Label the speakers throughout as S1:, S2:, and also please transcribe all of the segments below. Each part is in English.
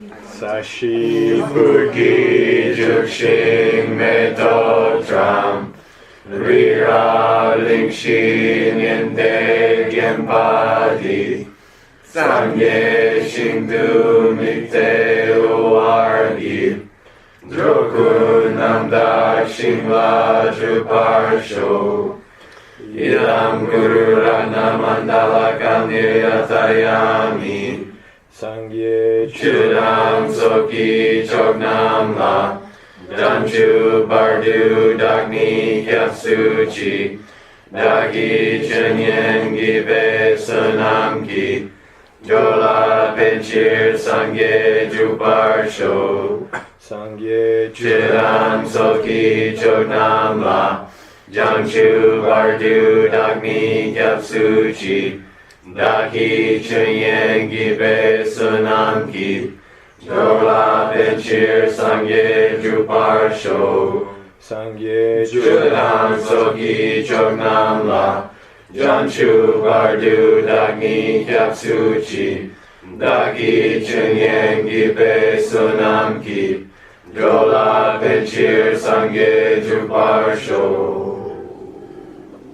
S1: Sashi Fuki Juxing Meto Tram Rira Lingxin Yende Genpadi Sangye Shingdu Mikte Uargi Droku Namdak Shingla Juparsho Ilam Guru Rana Mandala Kanyatayami Sangye Chudam Soki Chognam La Damchu Bardu Dagni Kyatsuchi Dagi Chenyen Gibe Sunam Ki Jola Penchir Sangye Juparsho Sangye Chudam Soki Chognam La Damchu Bardu Dagni Kyatsuchi Daki Chenyen Gibe Sunam Ki Jola Benchir Sangye Juparsho Sangye Chudam Soki Chognam La Janchu Bardu Dagni Kyapsuchi Daki Chenyen Gibe Sunam Ki Jola Benchir Sangye Juparsho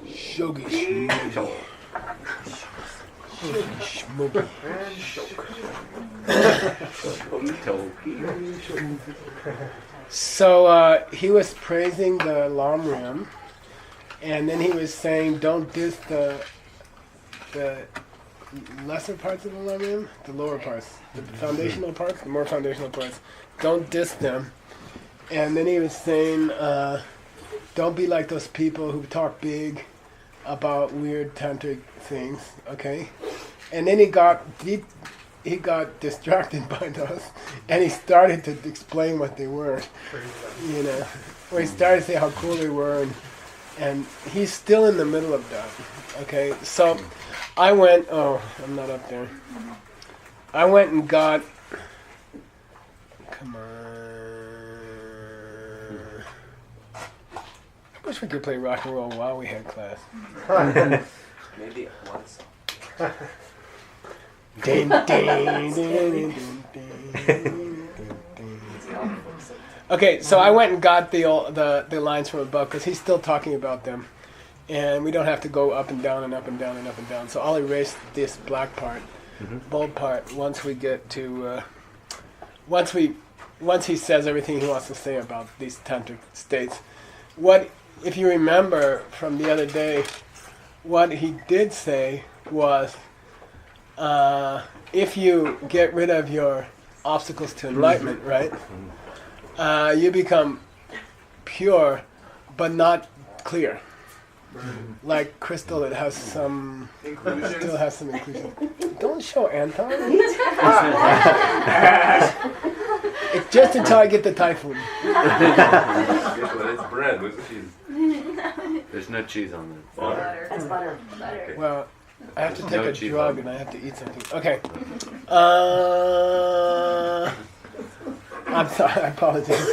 S1: Shogi
S2: So he was praising the Lamrim, and then he was saying, don't diss the lesser parts of the Lamrim, the lower parts, the foundational parts, the more foundational parts. Don't diss them. And then he was saying, don't be like those people who talk big about weird tantric things, okay? And then he got distracted by those, and he started to explain what they were, you know. Or he started to say how cool they were, and he's still in the middle of that, okay? So I went, I'm not up there. I went and got, come on. I wish we could play rock and roll while we had class.
S3: Maybe it was.
S2: Ding, ding, ding, ding, ding. Okay, so I went and got the lines from above because he's still talking about them, and we don't have to go up and down and up and down and up and down. So I'll erase this black part, bold part, once we get to once he says everything he wants to say about these tantric states. What, if you remember from the other day, what he did say was, if you get rid of your obstacles to enlightenment, right, you become pure, but not clear. Like crystal, that has some still has some inclusion. Don't show Anton. It's just until I get the typhoon.
S4: It's bread with cheese. There's no cheese on it.
S3: Butter. That's butter.
S4: Okay.
S2: Well, I have to take a drug and I have to eat something. Okay. I'm sorry, I apologize.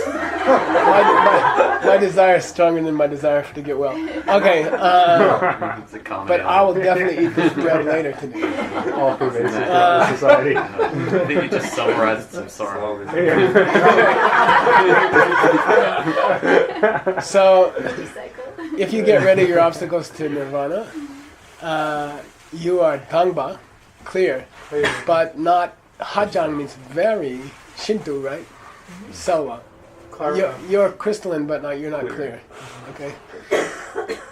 S2: My desire is stronger than my desire to get well. Okay, but I will definitely eat this bread later today.
S1: All pervasive in society.
S4: I think you just summarized some sorrow.
S2: So, if you get rid of your obstacles to nirvana, you are Dangba, clear, but not. Hajang means very, Shinto, right? Selva. You're crystalline, but you're not clear. Okay?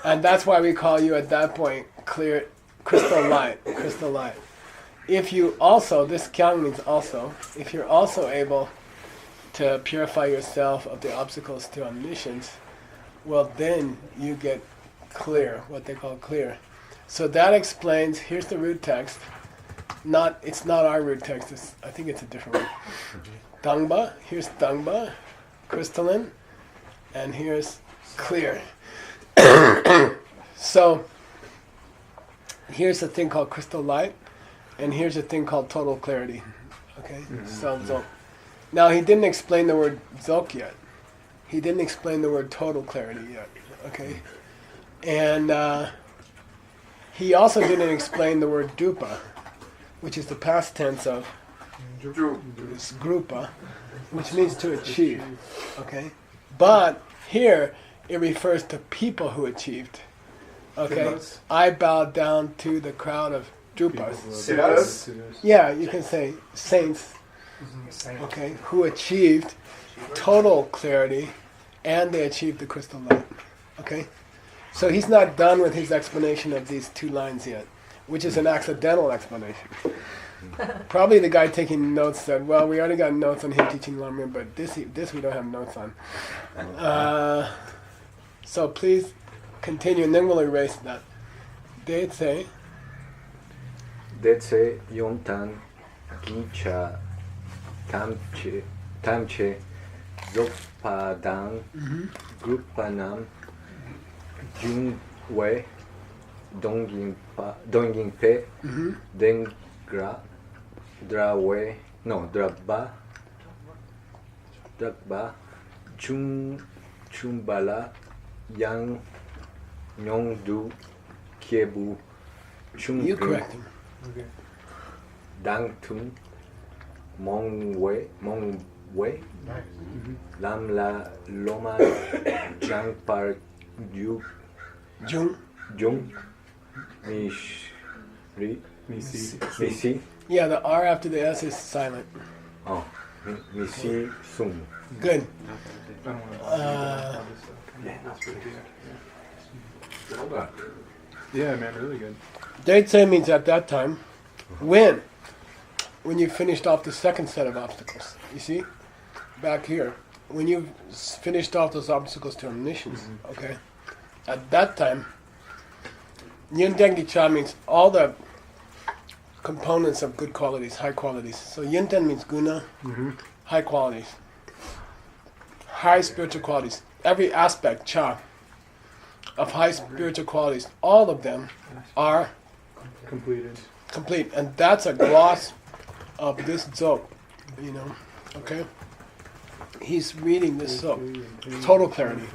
S2: And that's why we call you at that point clear, crystal light. If you also, this kyang means also, if you're also able to purify yourself of the obstacles to omniscience, well then you get clear, what they call clear. So that explains, here's the root text. It's not our root text, I think it's a different one. Dangba, here's Dangba, crystalline, and here's clear. So here's a thing called crystal light, and here's a thing called total clarity. Okay, so Dzok. Now he didn't explain the word Dzok yet. He didn't explain the word total clarity yet. Okay, and he also didn't explain the word dupa, which is the past tense of is grupa, which means to achieve. Okay, but here it refers to people who achieved. Okay, I bowed down to the crowd of drupas.
S1: Siddhas?
S2: Yeah, you can say saints. Okay, who achieved total clarity, and they achieved the crystal light. Okay, so he's not done with his explanation of these two lines yet, which is an accidental explanation. Probably the guy taking notes said, well, we already got notes on him teaching Lamrim, but this we don't have notes on. So please continue, and then we'll erase that. They say,
S5: Dece yontan gicha tamche zopadang grupanam jungwe dongingpe dengra drawe no draba chumbala yang nyongdu kiebu
S2: you correct him.
S5: Dang Tung Mongwe Lam La Loma Jang Par Yu Jung Misi.
S2: Yeah, the R after the S is silent.
S5: Oh, Misi Sung.
S2: Good.
S1: Yeah, man, really good.
S2: Deitse means at that time. When you finished off the second set of obstacles. You see? Back here. When you finished off those obstacles to omniscience. Okay? At that time, Yunten Gicha means all the components of good qualities, high qualities. So Yunten means guna, high qualities. High spiritual qualities. Every aspect, cha, of high spiritual qualities, all of them are complete. And that's a gloss of this dzog, you know, okay? He's reading this dzog, total clarity.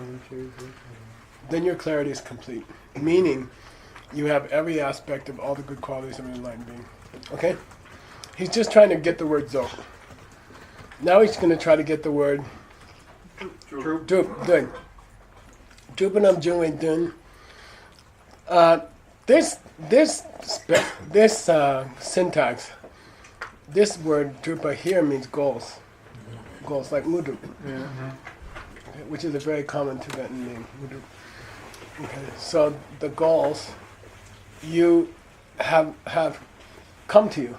S2: Then your clarity is complete, meaning you have every aspect of all the good qualities of an enlightened being, okay? He's just trying to get the word dzog. Now he's going to try to get the word drup, good. Drupanam Jungwe Dun. This syntax, this word drupa here means goals. Goals like mudrup, which is a very common Tibetan name, mudrup. Okay, so the goals you have come to you,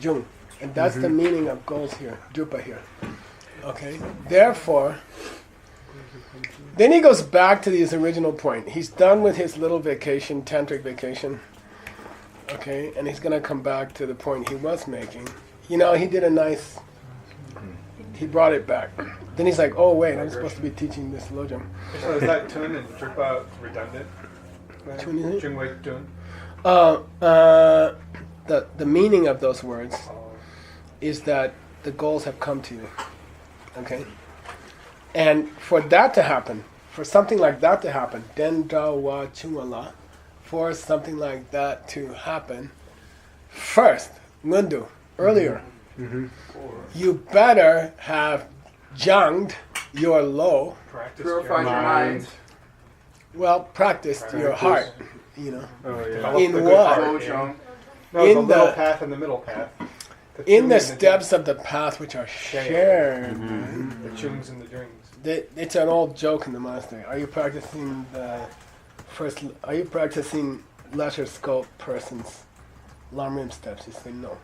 S2: jung, and that's the meaning of goals here, drupa here. Okay, therefore. Then he goes back to his original point. He's done with his little vacation, tantric vacation. Okay, and he's going to come back to the point he was making. You know, he did a nice... He brought it back. Then he's like, oh wait, I'm supposed to be teaching this Lojong.
S1: So is that tun and drupa redundant?
S2: Tun is it?
S1: Jungwei tun?
S2: The meaning of those words is that the goals have come to you. Okay? And for that to happen, for something like that to happen, dendra wa chungala, for something like that to happen, first, ngundu, earlier, you better have janged your low,
S3: Purified your mind.
S2: well, practiced your heart, you know.
S1: Oh, yeah.
S2: In
S1: The
S2: what?
S3: Lojong.
S1: No,
S2: In
S1: the little
S2: the-
S1: path and the middle path.
S2: In the
S1: chung and
S2: steps of the path which are shared.
S1: jung. The chungs and the jungs.
S2: It's an old joke in the monastery. Are you practicing Are you practicing lesser scope persons' Lamrim steps? You say no.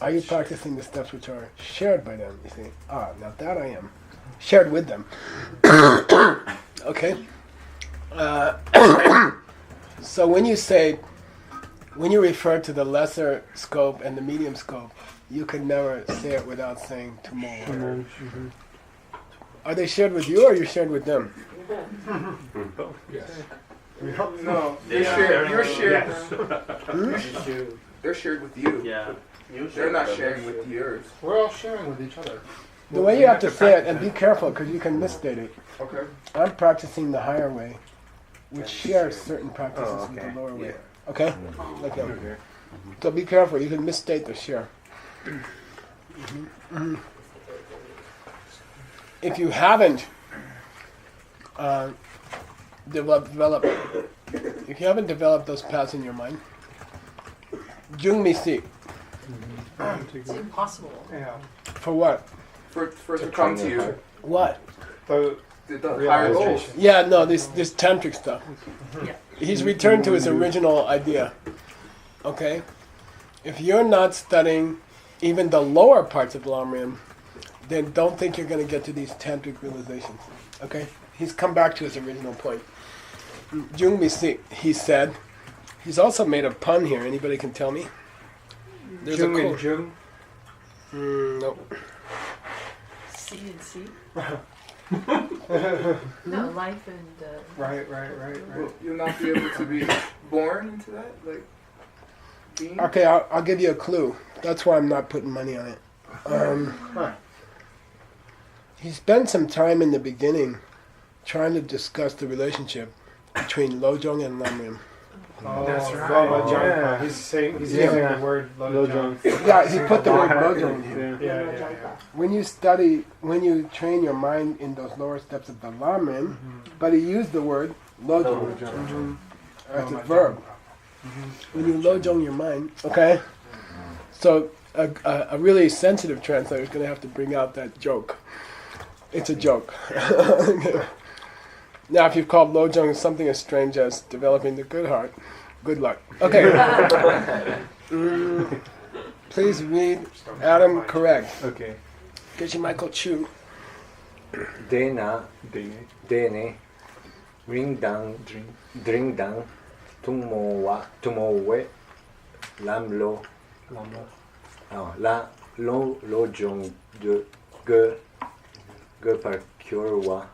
S2: Are you practicing the steps which are shared by them? You say, now that I am. Shared with them. Okay? So when you refer to the lesser scope and the medium scope, you can never say it without saying tomorrow. Are they shared with you or are you shared with them?
S3: No, they're shared. You're shared. They're shared with you.
S6: Yeah.
S3: They're not sharing with yours.
S1: We're all sharing with each other.
S2: The way you have to say it, and be careful because you can misstate it.
S3: Okay.
S2: I'm practicing the higher way, which shares certain practices with the lower way. Okay? Like that. So be careful, you can misstate the share. If you haven't developed, if you haven't developed those paths in your mind, Jung Mi Si.
S6: It's impossible.
S1: Yeah.
S2: For what?
S3: For it to come to you.
S2: What?
S1: The
S3: The higher goals.
S1: realization.
S2: Yeah, no, this tantric stuff.
S6: Yeah.
S2: He's returned to his original idea. Okay? If you're not studying even the lower parts of Lam Rim, then don't think you're going to get to these tantric realizations. Okay? He's come back to his original point. Jung Mi Si, he said. He's also made a pun here. Anybody can tell me? There's
S1: Jung
S2: a
S1: and
S2: quote.
S1: Jung.
S2: No.
S6: C and C. No, life and.
S1: Right.
S3: Well, you'll not be able to be born into that, like being.
S2: Okay, I'll give you a clue. That's why I'm not putting money on it. He spent some time in the beginning trying to discuss the relationship between Lojong and Lam Rim.
S1: Oh,
S3: That's right.
S1: Lojong.
S5: Yeah.
S1: He's saying he's
S5: Yeah.
S1: using the word Lojong.
S2: Yeah, he put the word Lojong in here.
S1: Yeah.
S2: When you train your mind in those lower steps of the Lam Rim, but he used the word Lojong as a verb. When you Lojong your mind, okay? So a really sensitive translator is going to have to bring out that joke. It's a joke. Now, if you've called Lojong something as strange as developing the good heart, good luck. Okay. Please read Adam correct.
S5: Okay.
S2: Geshe Michael Chu.
S5: Dena, dene, ring down, tumowe, lamlo, la lo jong de ge par kyorwa,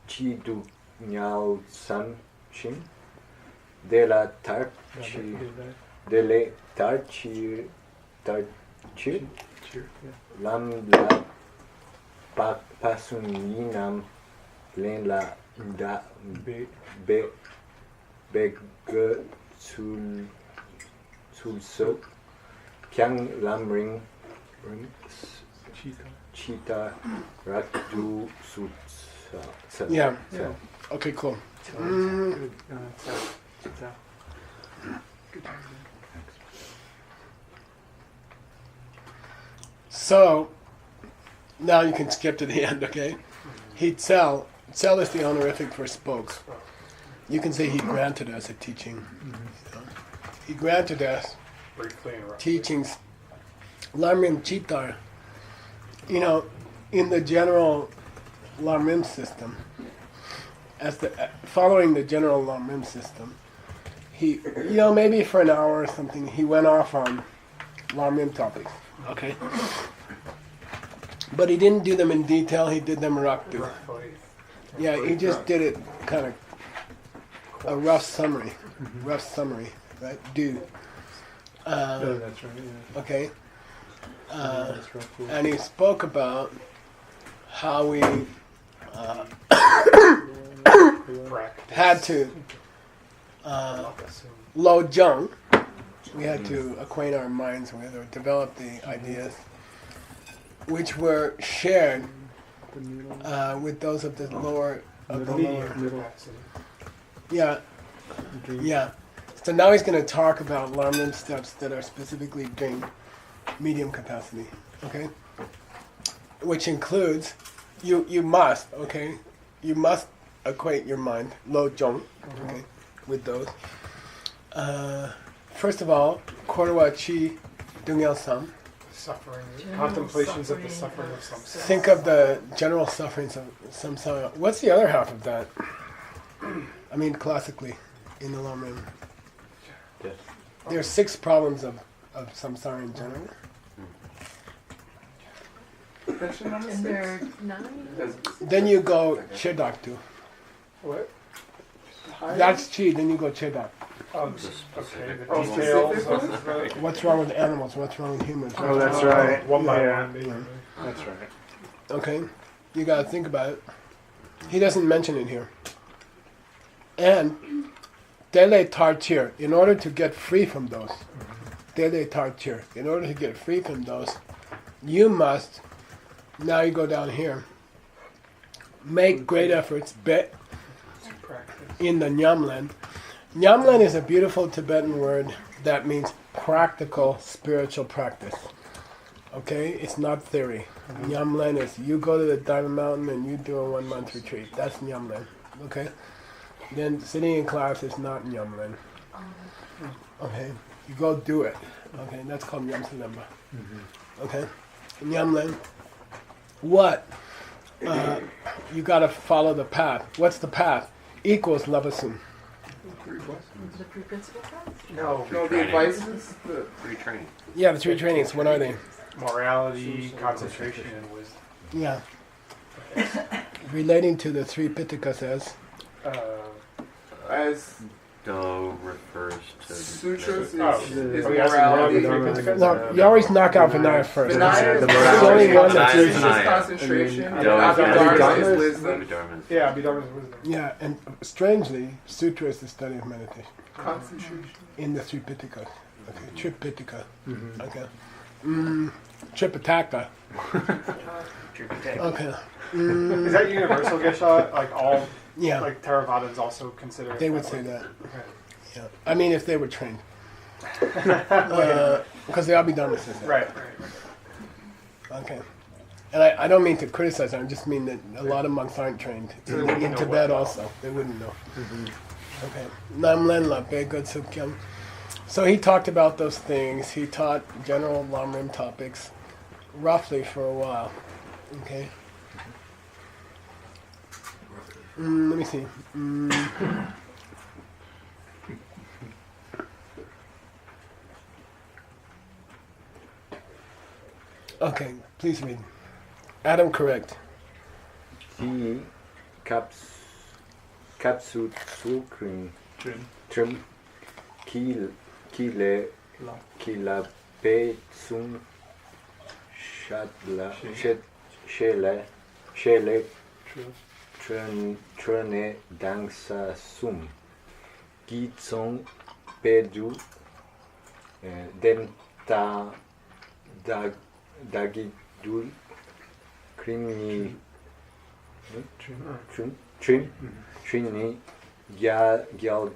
S5: chi du nyao sam shin, de la tar chi, de le tar chi, lam la pasuninam len la da be ge sul so kyang lam ring chita rak du su sa.
S2: Yeah. Okay, cool. So, now you can skip to the end, okay? He'd sell is the honorific for spoke. You can say he granted us a teaching. He granted us
S1: Briefly interrupt.
S2: teachings. Lam Rim Chitar, in the general Lam Rim system, following the general Lam Rim system, he, maybe for an hour or something, he went off on Lam Rim topics, okay? But he didn't do them in detail, he did them rakdu. Yeah, he just did it kind of a rough summary, right? Do.
S5: That's right.
S2: Okay. And he spoke about how we had to Lojong. We had to acquaint our minds with or develop the ideas which were shared with those of the lower. Yeah. So now he's going to talk about Lam Rim steps that are specifically during medium capacity, okay? Which includes, you must equate your mind, Lojong, okay, with those. First of all, Korwa Chi Dungyal Sam.
S1: Suffering.
S6: General
S1: Contemplations of the
S6: suffering
S1: suffering of samsara.
S2: Think of the general sufferings of samsara. What's the other half of that? I mean, classically, in the Lam Rim.
S5: Yes.
S2: There are 6 problems of samsara in general.
S6: And there are 9.
S2: Then you go Chedaktu.
S1: What?
S2: That's Chi, then you go Chedak.
S1: Okay,
S4: specific
S1: the
S3: ones.
S1: details of the...
S2: What's wrong with animals? What's wrong with humans?
S5: Oh, that's right.
S1: One by
S5: Yeah.
S1: one, basically.
S5: That's right.
S2: Okay, you gotta think about it. He doesn't mention it here. And Dele Tartir, in order to get free from those, Dele Tartir. In order to get free from those, you must, now you go down here, make great efforts, bet in the Nyamlen. Nyamlen is a beautiful Tibetan word that means practical spiritual practice. Okay? It's not theory. Nyamlen is you go to the Diamond Mountain and you do a 1 month retreat. That's Nyamlen. Okay? Then sitting in class is not Nyamlen. Okay? You go do it. Okay? That's called Nyamsalemba. Okay? Nyamlen. What? You gotta follow the path. What's the path? Equals Lavasum.
S6: The pre-principal class?
S1: No.
S3: No, the advices. The
S4: Free training.
S2: Yeah, the 3 trainings. What are they?
S1: Morality, concentration, and wisdom.
S2: Yeah. Relating to the 3 Pitakas as
S3: as
S4: Do refers to
S3: sutras is
S1: Oh,
S3: morality.
S1: yes, morality.
S2: no, you always knock out Vinaya first.
S3: Vinaya is
S5: The
S2: It's the only one that's
S4: morality.
S2: usually.
S3: is concentration.
S1: And
S3: And
S1: then
S3: Abhidharma is
S5: Abhidharma
S3: wisdom.
S4: Abhidharma.
S1: Yeah, Abhidharma is wisdom.
S2: Yeah, and strangely, Sutra is the study of meditation
S3: Concentration.
S2: in the 3 Pitakas. Okay, Tripitaka.
S5: Mm-hmm.
S2: Okay. Tripitaka. Okay.
S1: Is that universal, Geshe? Like all,
S2: Yeah,
S1: like Theravadins also consider it
S2: they would
S1: that
S2: say
S1: way?
S2: that.
S1: Okay.
S2: Yeah. I mean, if they were trained. Because the Abhidharma says that.
S1: Right.
S2: Okay. And I don't mean to criticize them, I just mean that a lot of monks aren't trained.
S1: So they wouldn't
S2: In
S1: know
S2: Tibet
S1: what-
S2: also, they wouldn't know. Okay. Namlen Lape Good Sukhyam. So he talked about those things. He taught general Lamrim topics roughly for a while. Okay. Let me see. Okay, please read. Adam, correct.
S5: He capsule cream trim kile kila pe sum shatla shele trene dangsa sum gitsong pedu den ta dagidul krimni trim trini gyalgaku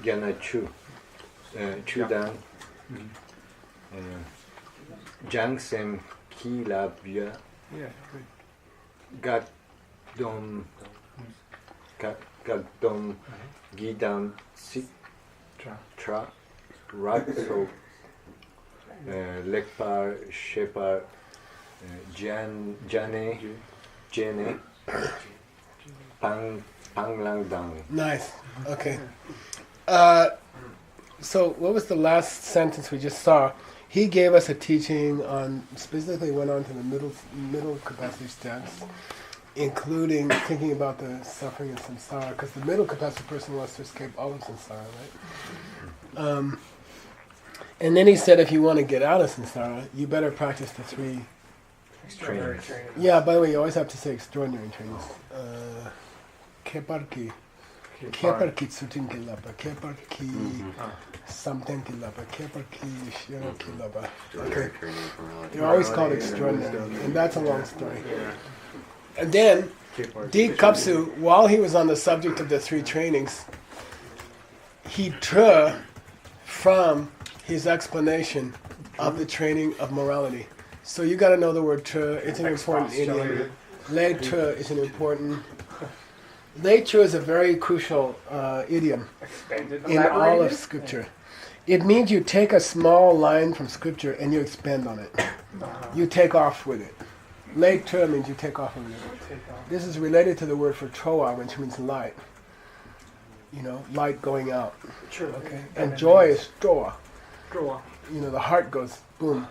S5: gyanachu chudan jangsem kilabya gadom gidam sit tra rakso lekpar shepar jane panglangdang.
S2: Nice. Okay. So what was the last sentence we just saw? He gave us a teaching on, specifically went on to the middle capacity steps, including thinking about the suffering of samsara, because the middle capacity person wants to escape all of samsara, right? And then he said if you want to get out of samsara, you better practice the 3.
S1: Extraordinary training.
S2: Yeah, by the way, you always have to say extraordinary trainings. Keparki. Keparki tsutin kilaba. Keparki something kilaba. Keparki shiro kilaba. Okay. They're always called extraordinary. And that's a long story. And then, D. Kapsu, while he was on the subject of the 3 trainings, he drew from his explanation of the training of morality. So you got to know the word "tre." It's an important idiom. "Le tre" is an important. "Le tre" is a very crucial idiom
S1: Expanded,
S2: in all of
S1: elaborated?
S2: Scripture. It means you take a small line from Scripture and you expand on it. You take off with it. "Le tre" means you take off with it.
S1: Take off.
S2: This is related to the word for "troa," which means light. You know, light going out.
S1: True.
S2: Okay, and joy is "troa."
S1: Draw.
S2: You know, the heart goes boom.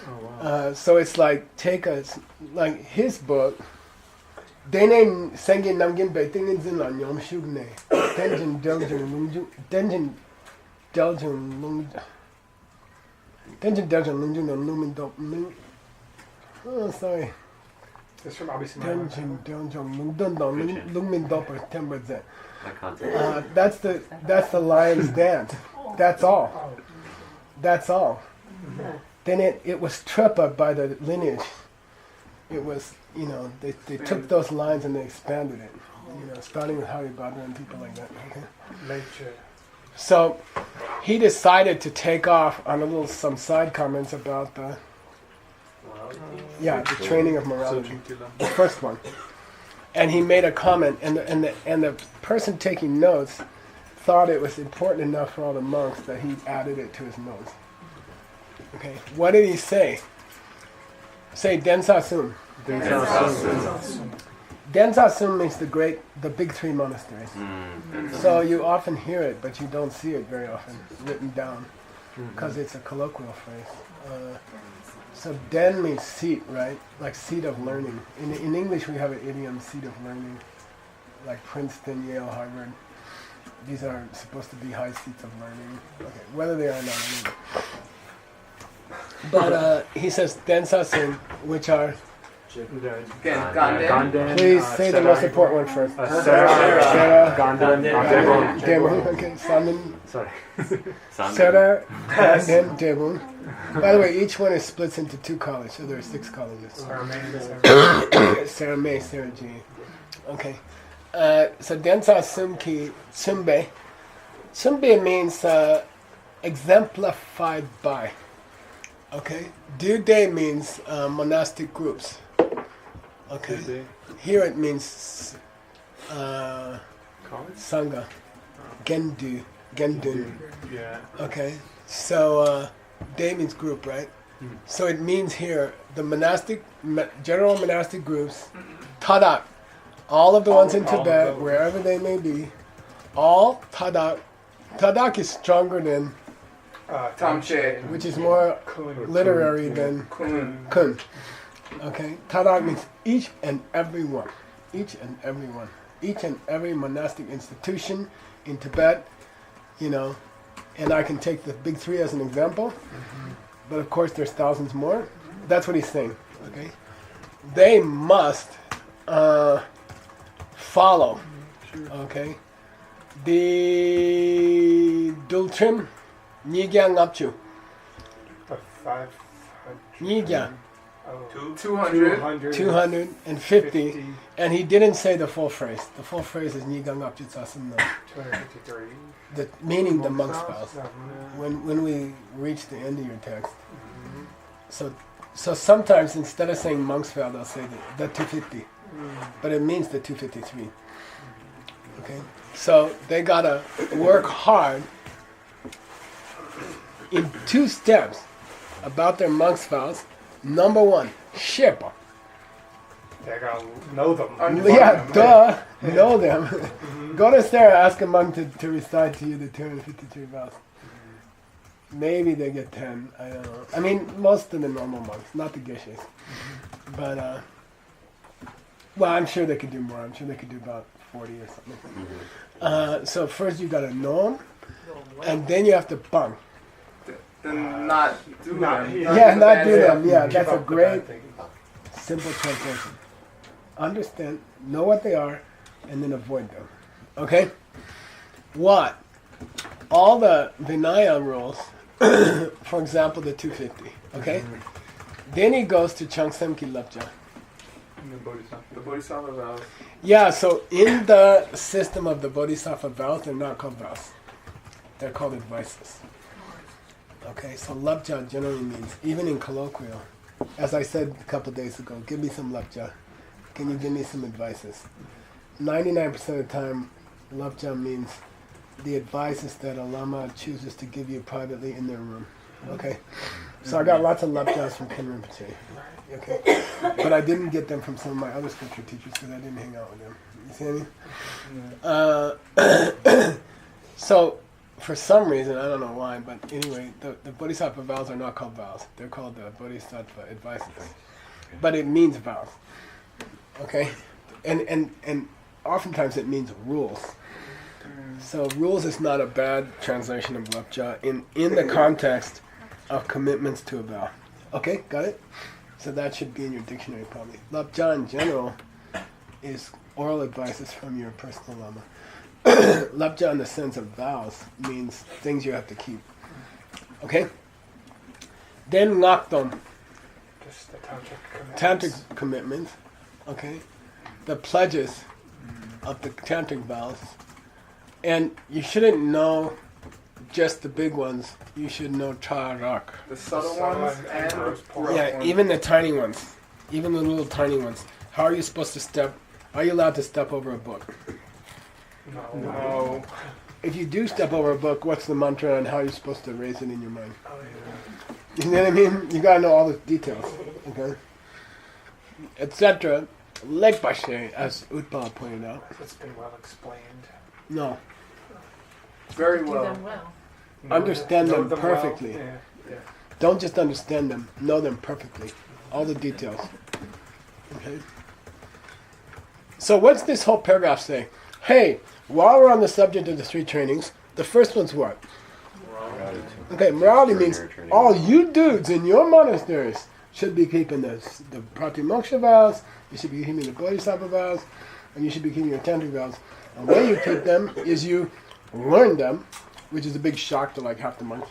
S1: Oh, wow.
S2: So it's like like his book. Dene sengin namgin baitingin zinlan yom shugne. Tenjin deljun lungju. Tenjin deljun lung. Tenjin deljun lungju no lumin dop. Oh, sorry.
S1: This from obviously my
S2: Tenjin deljun lungdun no lumin dop or tempered that.
S4: Eye contact.
S2: That's the lion's dance. That's all. That's all. Then it was tripa by the lineage. It was, they took those lines and they expanded it. Starting with Hari Bhadra and people like that. Okay.
S1: Nature.
S2: So he decided to take off on some side comments about the training of morality, the first one. And he made a comment, and the person taking notes thought it was important enough for all the monks that he added it to his notes. Okay, what did he say? Say Densa Sum. Densa Sum means the big three monasteries. So you often hear it, but you don't see it very often written down, because it's a colloquial phrase. So Den means seat, right? Like seat of learning. In English we have an idiom, seat of learning, like Princeton, Yale, Harvard. These are supposed to be high seats of learning. Okay, whether they are or not, anyway. But he says Densa Sum, which are...
S3: Ganden.
S2: Please say the most important one first. Sera, Debun. Okay, Samin.
S5: Sorry.
S2: Sera, Ganden, Debun. By the way, each one is split into 2 colleges, so there are 6 colleges. Sera May, Sera G. Okay. So Densa Sumki Sumbe. Sumbe means exemplified by. Okay. Dude means monastic groups. Okay. Here it means Sangha. Gendun.
S1: Yeah.
S2: Okay. So day means group, right? So it means here the general monastic groups, Tadak, all of the ones in Tibet, wherever they may be, all Tadak. Tadak is stronger than
S3: Tamche.
S2: which is more literary than Kun. Okay, Tadak means each and every one. Each and every one. Each and every monastic institution in Tibet, and I can take the big 3 as an example, but of course there's thousands more. That's what he's saying, okay? They must follow, okay? The Dultrim Nyigyang Apchu.
S1: 500.
S2: Nyigyang.
S3: 200.
S2: 250. And he didn't say the full phrase. The full phrase is Nyigang Apchu Tsasun,
S1: 253.
S2: meaning the monk's vows. When we reach the end of your text. So sometimes instead of saying monk's vow, they'll say the 250. But it means the 253. Okay? So they gotta work hard in 2 steps about their monk's vows. Number 1, Shepa.
S1: They gotta know them.
S2: Know them. Go to Sarah, ask a monk to recite to you the 253 vows. Maybe they get 10, I don't know. I mean, most of the normal monks, not the geshes. But, I'm sure they could do more. I'm sure they could do about 40 or something. So first you gotta know them, and then you have to bunk.
S3: Then not do them.
S2: Not do them. Yeah, that's a great, simple translation. Understand, know what they are, and then avoid them. Okay? What? All the Vinaya rules, for example, the 250. Okay? Then he goes to Changsemki Lapja.
S3: The Bodhisattva vows.
S2: Yeah, so in the system of the Bodhisattva vows, they're not called vows. They're called advices. Okay, so Lapja generally means, even in colloquial, as I said a couple days ago, give me some Lapja. Can you give me some advices? 99% of the time, Lapja means the advices that a Lama chooses to give you privately in their room. Okay? So I got lots of Lapjas from Ken Rinpoche. Okay? But I didn't get them from some of my other scripture teachers because I didn't hang out with them. You see what I mean? So, for some reason, I don't know why, but anyway, the Bodhisattva vows are not called vows. They're called the Bodhisattva advices. But it means vows. Okay? And oftentimes it means rules. So rules is not a bad translation of Lapja in the context of commitments to a vow. Okay, got it? So that should be in your dictionary probably. Lapja in general is oral advices from your personal Lama. Lapja in the sense of vows means things you have to keep. Okay? Then ngakdom,
S1: Just the tantric commitments.
S2: tantric commitments. Okay? The pledges of the tantric vows. And you shouldn't know just the big ones. You should know charak.
S3: The subtle
S1: Subtle
S3: ones
S1: and
S3: and
S1: gross
S3: the
S1: pork.
S3: rough
S2: Yeah,
S3: ones.
S2: even the tiny ones. Even the little tiny ones. How are you supposed to step? Are you allowed to step over a book?
S1: No.
S3: No.
S2: If you do step over a book, what's the mantra and how are you supposed to raise it in your mind?
S1: Oh, yeah.
S2: You know what I mean? You gotta know all the details. Okay? Etc. Leg bashe, as Utpal pointed out.
S1: It's been well explained.
S2: No.
S3: Very
S6: Do
S3: well.
S6: them well.
S2: Understand
S1: Know
S2: them
S1: well.
S2: perfectly.
S1: Yeah.
S2: Don't just understand them. Know them perfectly. All the details. Okay? So what's this whole paragraph say? Hey, while we're on the subject of the 3 trainings, the first one's what? Okay, morality means all you dudes in your monasteries should be keeping the Pratimoksha vows, you should be keeping the Bodhisattva vows, and you should be keeping your tantric vows. And the way you keep them is you learn them, which is a big shock to like half the monks,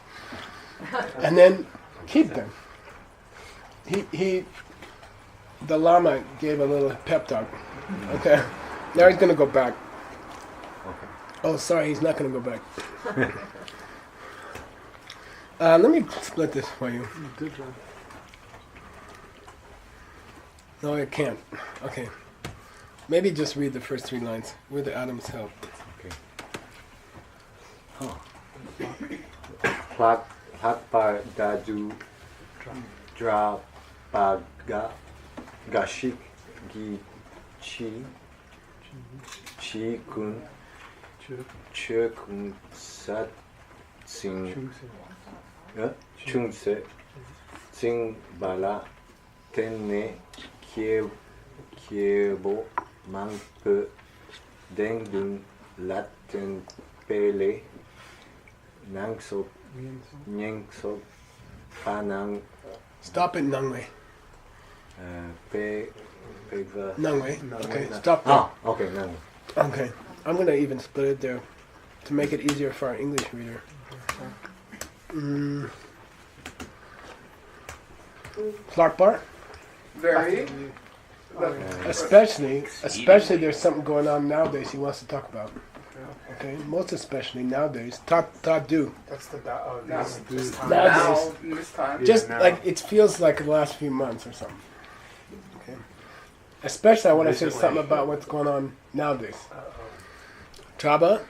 S2: and then keep them. The Lama gave a little pep talk. Okay, now he's gonna go back. Oh, sorry, he's not gonna go back. Let me split this for you. No, I can't. Okay. Maybe just read the first 3 lines. With the Adam's help.
S5: Hakpadadu Drapaga Gashik Gi Chi Kun Chukun Sat Sing Chungse Sing Bala Tenne Kiebo Manke Dengdun Latin Pele Nangsop Nyengsop Panang
S2: Stop it, Nangwei.
S5: Pegva.
S2: Nangwei. Okay, stop there.
S5: Okay, Nang.
S2: Okay. I'm going to even split it there to make it easier for our English reader. Clark Bar?
S3: Very.
S2: Especially there's something going on nowadays he wants to talk about. Okay, most especially nowadays. Do.
S1: That's the
S3: This
S1: time.
S2: Nowadays.
S3: Now, this time.
S2: Just
S1: now.
S2: like it feels like the last few months or something. Okay. Especially I want to say
S4: Recently.
S2: something about what's going on nowadays.
S1: Uh-oh.
S2: Traba.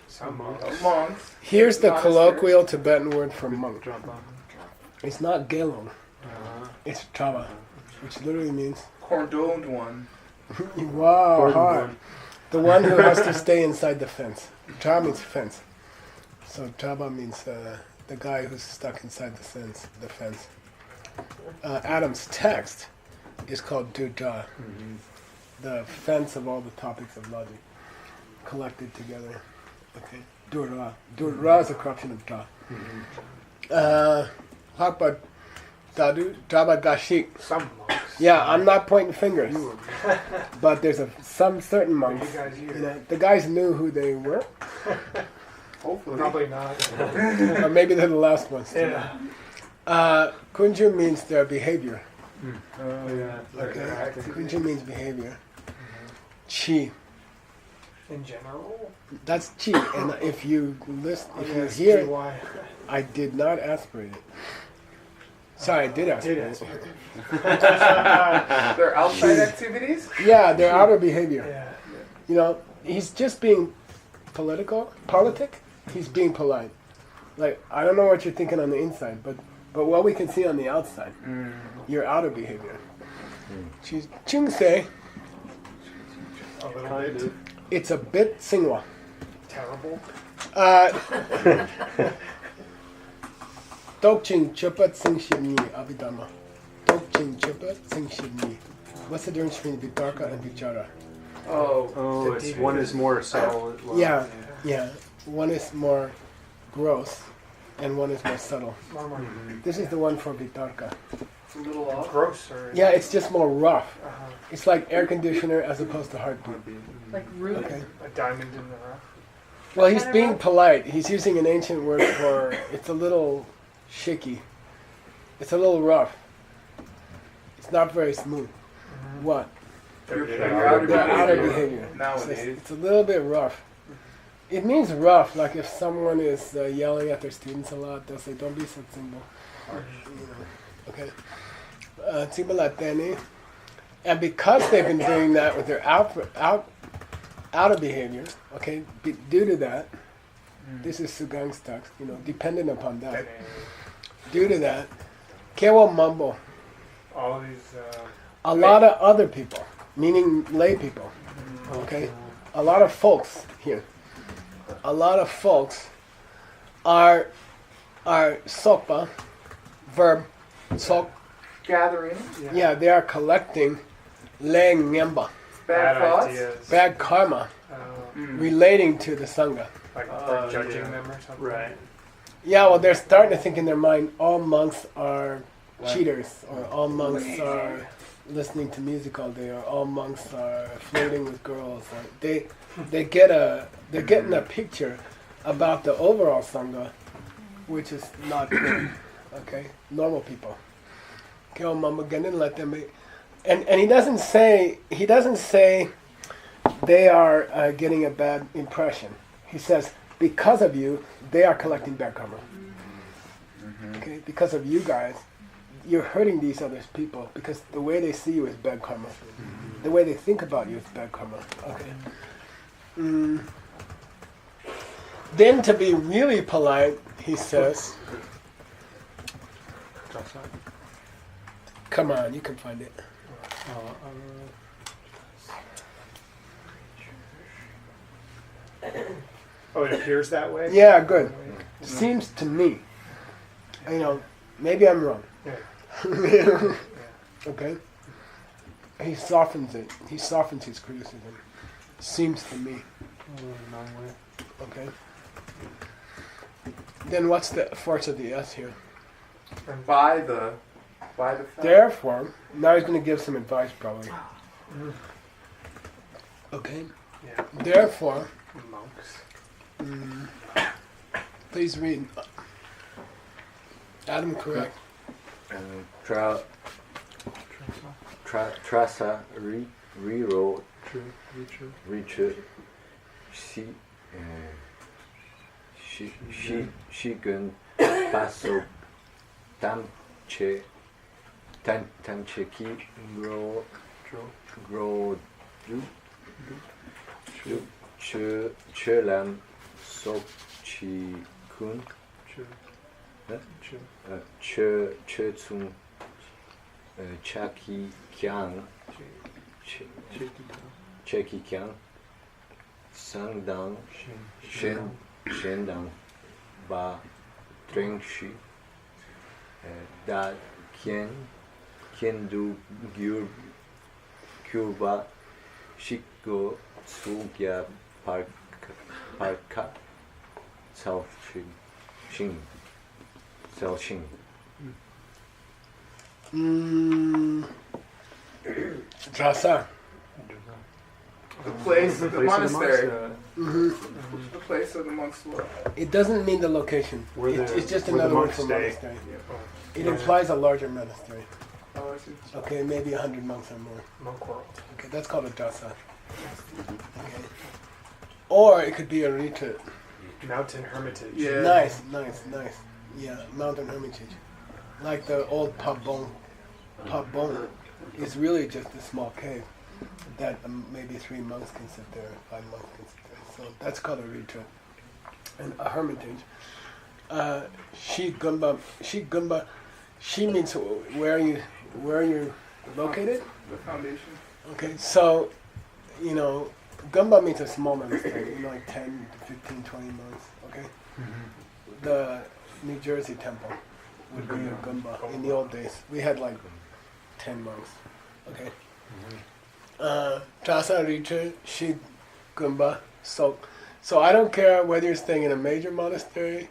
S1: Some monks.
S3: Monks.
S2: Here's the
S3: Monasteries.
S2: colloquial Tibetan word for monk. It's not gelong. It's traba, which literally means
S3: Cordoned one.
S2: wow, hard. The one who has to stay inside the fence. Traba means fence. So traba means the guy who's stuck inside the fence. Adam's text is called Durja, the fence of all the topics of logic, collected together. Okay, Durra. Durra is a corruption of Dra. Hakpa Dadu, Traba Gashik.
S1: Some monks.
S2: Yeah, I'm not pointing fingers, but there's some certain monks.
S1: You guys
S2: You know, the guys knew who they were,
S3: Hopefully.
S1: Probably not.
S2: or maybe they're the last ones.
S1: Yeah.
S2: Kunju means their behavior.
S1: Oh, yeah.
S2: Okay, Kunju means behavior. Chi,
S1: In general?
S2: that's chi, and if you listen, if you
S1: Yes,
S2: hear,
S1: GY.
S2: I did not aspirate it. Sorry, I did aspirate it.
S3: Their outside activities?
S2: Yeah, their outer behavior.
S1: Yeah.
S2: You know, he's just being politic. He's being polite. Like, I don't know what you're thinking on the inside, but what we can see on the outside, your outer behavior. She's Chungse,
S1: A little bit
S2: it's a bit Singwa.
S1: terrible.
S2: Dokching Chupa Tsingshimni Abhidhamma. Dokching Chupa Tsingshimni. What's the difference between Vitarka and Vichara?
S3: Oh.
S7: It's one is more subtle.
S2: Yeah. One is more gross, and one is more subtle.
S1: More
S2: This is the one for Vitarka.
S3: It's a little off.
S1: grosser.
S2: Yeah, it's just more rough.
S1: Uh-huh.
S2: It's like air conditioner as opposed to heartbeat.
S6: Like root.
S2: Okay.
S1: A diamond in the rough.
S2: Well, he's being polite. He's using an ancient word for it's a little shaky. It's a little rough. It's not very smooth. What?
S3: Your outer
S2: The outer
S3: behavior.
S2: behavior.
S3: Nowadays.
S2: It's a little bit rough. It means rough, like if someone is yelling at their students a lot, they'll say, don't be so simple. Okay. And because they've been doing that with their outer behavior, okay, due to that, this is Sugangstaks, dependent upon that. Due to that, Kewa Mambo,
S1: All these.
S2: a lot of other people, meaning lay people, okay, a lot of folks here, a lot of folks are sokpa, verb, sok,
S3: Gathering.
S2: yeah, they are collecting leng ngemba,
S3: Bad thoughts.
S1: ideas.
S2: bad karma, relating to the Sangha.
S1: Like for judging them or something.
S6: Right.
S2: Yeah, well, they're starting to think in their mind all monks are cheaters, or all monks are listening to music all day, or all monks are flirting with girls. Or they're getting a picture about the overall Sangha, which is not good. Okay, normal people. Okay, Mama, didn't let them be. And he doesn't say they are getting a bad impression. He says because of you, they are collecting bad karma. Okay, because of you guys, you're hurting these other people because the way they see you is bad karma. The way they think about you is bad karma. Okay. Then to be really polite, he says, come on, you can find it.
S1: Oh, it appears that way?
S2: Yeah, good. Seems to me. Maybe I'm wrong.
S1: Yeah.
S2: Okay? He softens it. He softens his criticism. Seems to me. Okay? Then what's the force of the S here?
S3: By the fact.
S2: Therefore, now he's going to give some advice probably. Okay?
S1: Yeah.
S2: Therefore,
S1: Monks.
S2: please read. Adam, correct.
S5: Trasa Riro Richard Shigun Paso Tamche Tamcheki Gro Chelam Sokchi Kun Chetsung Chaki Kyang Cheki Kyang Sangdang Shendang Ba Trengshi Da Kien Du Kyuba Shiko Sugya Parka South Shin
S2: Drasa.
S3: The place of the monastery.
S2: Mm-hmm.
S3: The place of the monks were.
S2: It doesn't mean the location. It's just another word for monastery. It implies a larger monastery.
S3: Oh, I see.
S2: Okay, maybe 100 monks or more.
S1: Monk world.
S2: Okay, that's called a dasa. Okay. Or it could be a retreat.
S1: Mountain hermitage.
S3: Yeah.
S2: Nice. Yeah, mountain hermitage. Like the old Pabon. Pabon is really just a small cave that maybe 3 monks can sit there, 5 monks can sit there. So that's called a retreat. And a hermitage. Shi Gumba, Shi means where you're located.
S3: The foundation.
S2: Okay, so, Gumba means a small monastery, like 10 to 15, 20 monks, okay? The New Jersey temple would be a Gumba in the old days. We had like 10 monks, okay? Trasa Richa, Shi Gumba, so I don't care whether you're staying in a major monastery,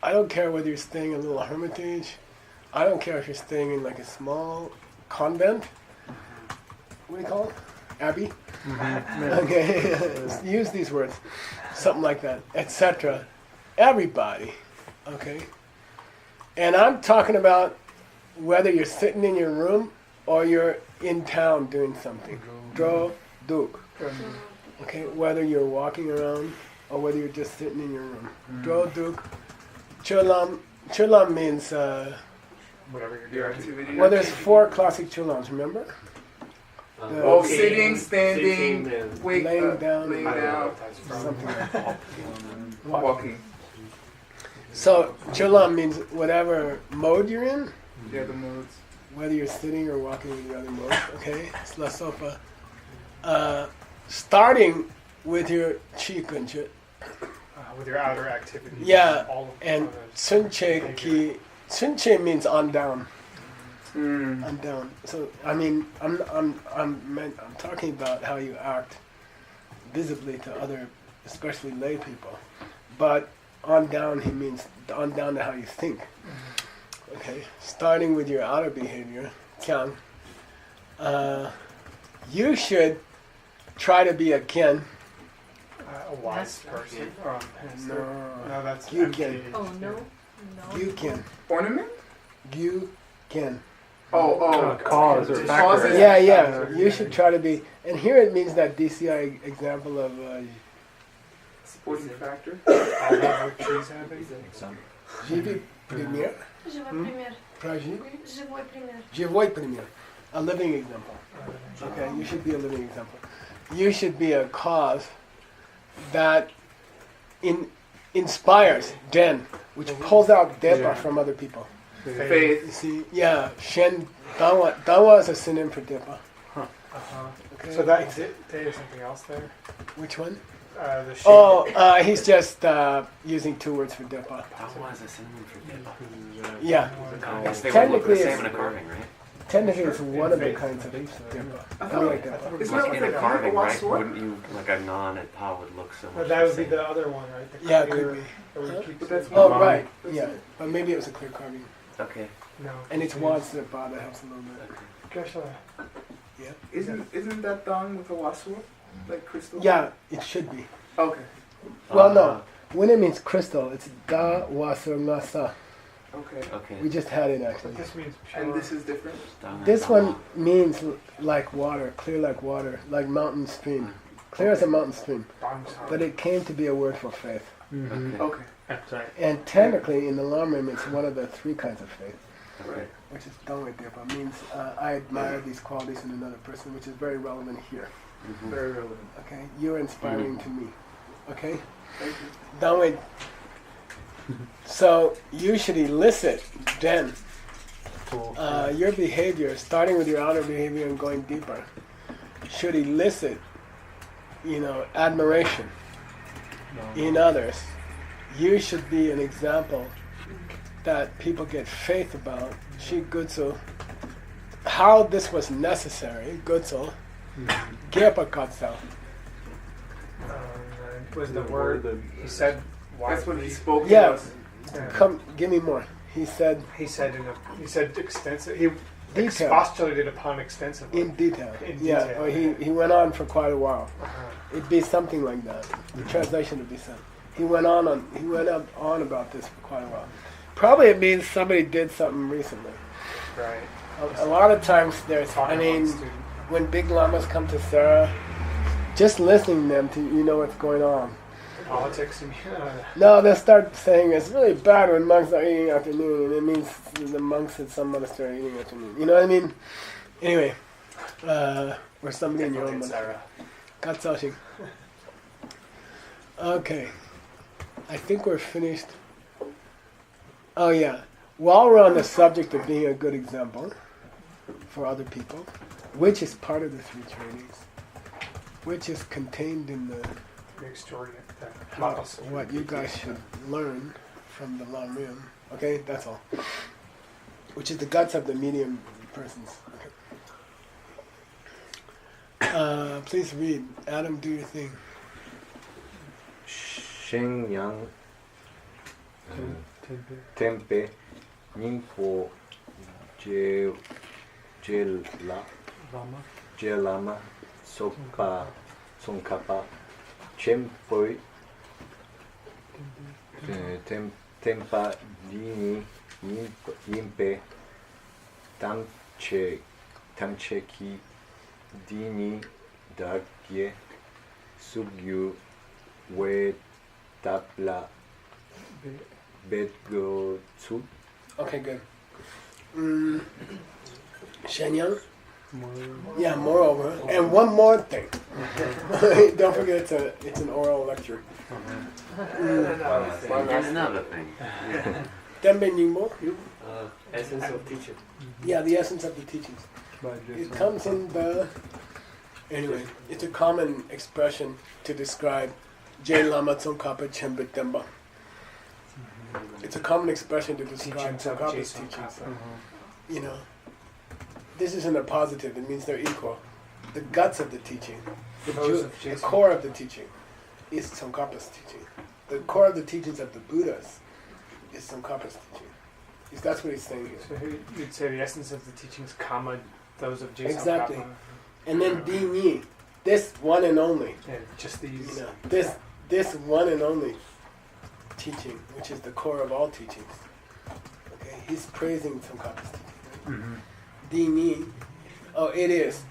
S2: I don't care whether you're staying in a little hermitage, I don't care if you're staying in like a small convent, what do you call it? Abby. Okay, use these words, something like that, etc. Everybody, okay. And I'm talking about whether you're sitting in your room or you're in town doing something. Dro, duk. Okay, whether you're walking around or whether you're just sitting in your room. Dro, duk. Chulam. Chulam means,
S1: Whatever you're
S3: Your
S1: doing.
S3: activity.
S2: well, there's 4 classic chulams, remember?
S3: Oh, sitting, standing, wake
S2: laying
S3: up,
S2: down,
S3: laying
S1: I don't know
S3: down,
S1: what that's from.
S2: something like that.
S3: walking.
S2: So, chulam means whatever mode you're in,
S3: The other modes.
S2: whether you're sitting or walking in the other mode, okay? It's la sofa. Starting with your chi kunche,
S1: With your outer activities.
S2: Yeah,
S1: All of
S2: and
S1: those.
S2: sunche ki, sunche means on down,
S3: Mm.
S2: on down. So, I mean, I'm talking about how you act visibly to other, especially lay people. But on down, he means on down to how you think. Okay, starting with your outer behavior, kyang. You should try to be a ken.
S1: A wise person. Or
S2: No,
S1: no, that's
S2: You
S1: empty.
S2: can.
S6: Oh, no. No.
S2: you can.
S3: Ornament?
S2: You can.
S3: Oh.
S7: Cause or factor.
S3: Causes?
S2: Yeah. You should try to be. And here it means that DCI example of
S3: Supporting factor.
S1: All of the trees having.
S2: Jivi premier,
S6: Je vois primaire.
S2: prajivi,
S6: Je vois primaire.
S2: живой premier. A living example. Okay, you should be a living example. You should be a cause that inspires den, which pulls out depa from other people. You
S3: Faith.
S2: see, yeah, shen dawa is a synonym for depa.
S1: Uh-huh.
S2: Okay.
S1: So that is something else there.
S2: Which one?
S1: The shape.
S2: Oh, he's just using 2 words for depa.
S4: Dawa is a synonym for depa.
S2: Yeah,
S4: I guess they would look the
S2: Technically,
S4: same
S2: it's-
S4: in a carving, right?
S2: technically it's one of the kinds of depa.
S3: I
S2: I
S3: thought-
S2: like depa.
S3: Isn't
S4: Like
S3: that
S4: in a
S3: like
S4: carving,
S3: a
S4: right?
S3: sword?
S4: Wouldn't you, like a non at pa would look so much
S1: That would be
S4: same?
S1: the other one, right? The
S2: Yeah, it
S1: clear-
S2: could be.
S1: or we
S2: Huh?
S1: keep
S3: But that's
S1: saying-
S2: Oh,
S3: Mom.
S2: right. Yeah, but maybe it was a clear carving.
S4: Okay.
S1: No.
S2: And it's wants that that helps a little bit.
S1: Gosh,
S3: Isn't that done with a wasua? Like crystal?
S2: Yeah, it should be.
S3: Okay.
S2: Well, no. When it means crystal, it's da wasur nasa.
S3: Okay.
S4: Okay.
S2: We just had it actually.
S1: This means pure.
S3: And this is different?
S2: This one means like water, clear like water, like mountain stream. Clear as a mountain stream. But it came to be a word for faith.
S4: Okay.
S3: Okay.
S7: That's right.
S2: And technically, in the Lamrim, it's one of the 3 kinds of faith,
S3: Right.
S2: which is Dongwe Depa. Means I admire these qualities in another person, which is very relevant here.
S4: Mhm.
S3: Very relevant.
S2: Okay, you're inspiring to me. Okay,
S3: Thank you.
S2: Dongwe. So you should elicit then your behavior, starting with your outer behavior and going deeper, should elicit, admiration in others. You should be an example that people get faith about. Shi Gutsu. How this was necessary, Gutsu. Gepa Katsa.
S1: Was the word he said
S3: That's when he
S1: wisely.
S3: spoke
S2: Yeah.
S3: to us.
S2: Come, give me more. He said
S1: He said extensive. He
S2: detail.
S1: expostulated upon extensively.
S2: In detail.
S1: In
S2: Yeah,
S1: detail.
S2: or he went on for quite a while.
S1: Uh-huh.
S2: It'd be something like that. The translation would be something. He went on about this for quite a while. Probably it means somebody did something recently.
S1: Right.
S2: A lot of times there's,
S1: Talking about the student.
S2: when big lamas come to Sarah, just listening to them to what's going on.
S1: Politics and
S2: No, they'll start saying it's really bad when monks are eating afternoon, and it means the monks at some monastery are eating afternoon. You know what I mean? Anyway, or somebody in your own monastery. Katsashi. Okay, I think we're finished. Oh yeah, while we're on the subject of being a good example for other people, which is part of the 3 trainings, which is contained in the
S1: extraordinary.
S2: what you guys should learn from the Lamrim. Okay, that's all. Which is the guts of the medium persons. Okay. Please read. Adam, do your thing.
S5: Shen Yang Tempe Ningpo Jelama Tsongkhapa, Chempoi, Tempa Dini, Yimpe, Tamcheki, Dini, Dargye, Sugyu, We Tapla, Bedgo Tsu.
S2: Okay, good. Shenyang? Yeah, moreover. And one more thing. Don't forget it's an oral lecture.
S4: There's another thing.
S2: Denben Yingbo?
S7: Essence of teaching.
S2: Yeah, the essence of the teachings. It comes in the... Anyway, it's a common expression to describe J Lama Tsongkhapa Chenpa Denpa. It's a common expression to describe
S1: Teachings of
S2: Tsongkhapa's
S1: Jason
S2: teachings.
S1: Kappa.
S2: You know, this isn't a positive, it means they're equal. The guts of the teaching, the core of the teaching is Tsongkhapa's teaching. The core of the teachings of the Buddhas is Tsongkhapa's teaching. That's what he's saying here.
S1: So you'd say the essence of the teachings, comma, those of Jason
S2: Exactly.
S1: Kappa.
S2: And then Di Yi, this one and only.
S1: Yeah, just these.
S2: You know, this one and only teaching, which is the core of all teachings. Okay, he's praising Tsongkhapa's teaching. Di Yi, it is.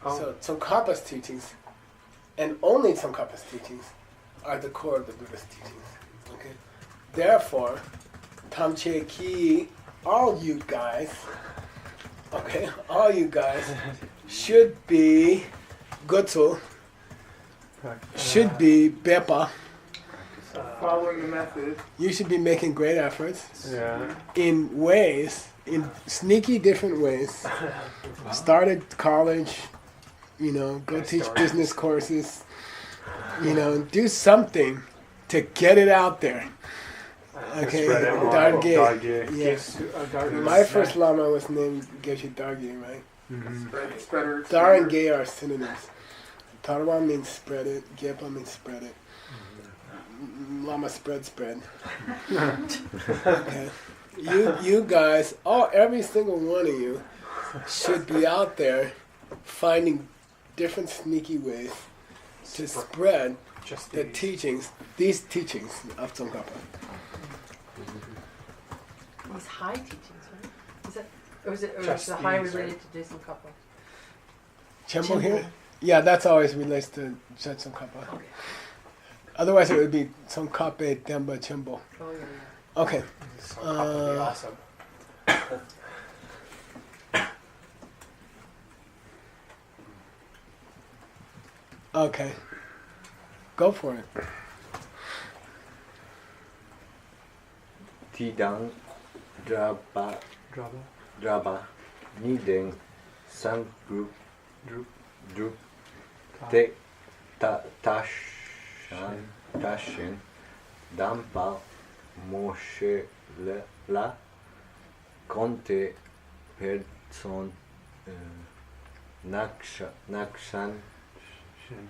S2: So Tsongkhapa's teachings, and only Tsongkhapa's teachings, are the core of the Buddhist teachings. Okay, therefore, Tamche Ki, all you guys, should be Gutsu, should be Bepa.
S3: Following the method.
S2: You should be making great efforts
S1: Yeah.
S2: in sneaky different ways. Started college, go teach business courses, do something to get it out there. Okay, Dargye. Yes. My first lama was named Geshe Dargye, right?
S3: Spreader.
S2: Dar and Ge are synonyms. Tarwa means spread it, Gepa means spread it. Lama spread. Okay. You guys, every single one of you should be out there finding different sneaky ways to spread
S1: Just
S2: the
S1: these.
S2: teachings, these teachings of Tsongkhapa.
S6: These high teachings, right? Is that, or is
S1: Just
S6: the high
S1: these,
S6: related to Jason Kappa?
S2: Chembo here? Yeah, that's always relates to Tsongkhapa.
S6: Okay.
S2: Otherwise, it would be Tsongkhape Demba Chembo.
S6: Oh, yeah.
S2: Okay.
S1: So Kappa would be awesome.
S2: Okay. Go for it.
S5: Tidang Draba Nideng San Group Te Tashin Dampa Moshe La Conte Person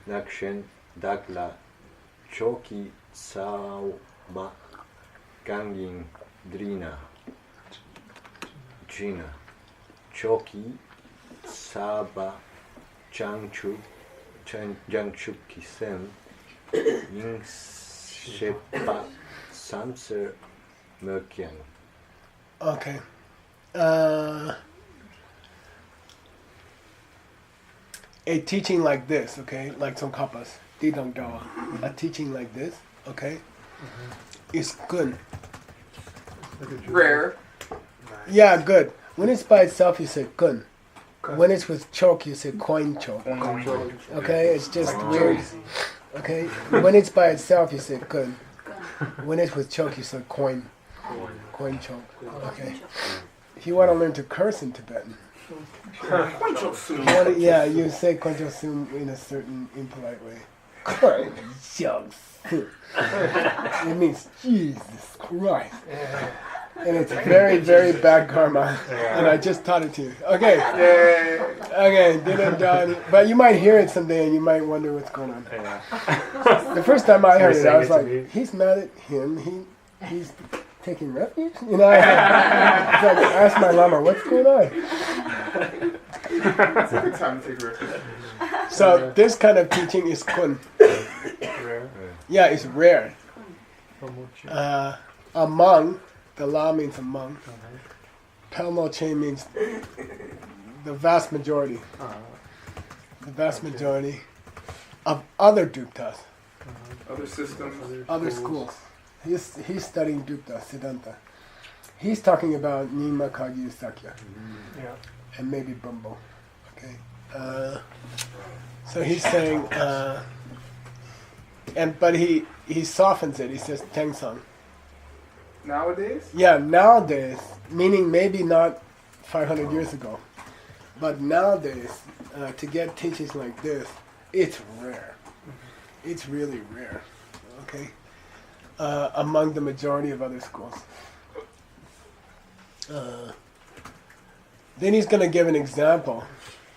S5: Nakshan Dagla Choki Sauba Ganging Drina Gina Choki Saba Jangchuk Kisem Ying Shepa Samser Merkian.
S2: Okay. A teaching like this, okay, like Tsongkhapa's, Didang Dawa, a teaching like this, okay, is good.
S3: Rare.
S2: Yeah, good. When it's by itself, you say kun. When it's with choke, you say coin choke. Okay, it's just weird. Okay, when it's by itself, you say kun. When it's with choke, you say coin choke. Okay. If you want to learn to curse in Tibetan, you say Konjo Sum in a certain impolite way. It means Jesus Christ. And it's very, very bad karma. And I just taught it to you. Okay. Okay, didn't done. But you might hear it someday and you might wonder what's going on. The first time I heard it, I was like, he's mad at him. He's taking refuge? I asked my lama, what's going on?
S3: It's a good time to take a risk.
S2: So this kind of teaching is kun.
S7: Rare.
S2: Yeah, it's rare.
S7: Promotion.
S2: Among, the la means among. Pelmo chain means the vast majority. The vast majority of other duktas,
S3: Other systems.
S2: other schools. He's studying dukta, Siddhanta. He's talking about Nima, Kagyu, Sakya,
S1: Yeah.
S2: and maybe Bumbo. Okay. So he's saying, but he softens it. He says Tengsang.
S3: Nowadays?
S2: Yeah, nowadays, meaning maybe not 500 years ago, but nowadays, to get teachings like this, it's rare. It's really rare. Okay. Among the majority of other schools. Then he's going to give an example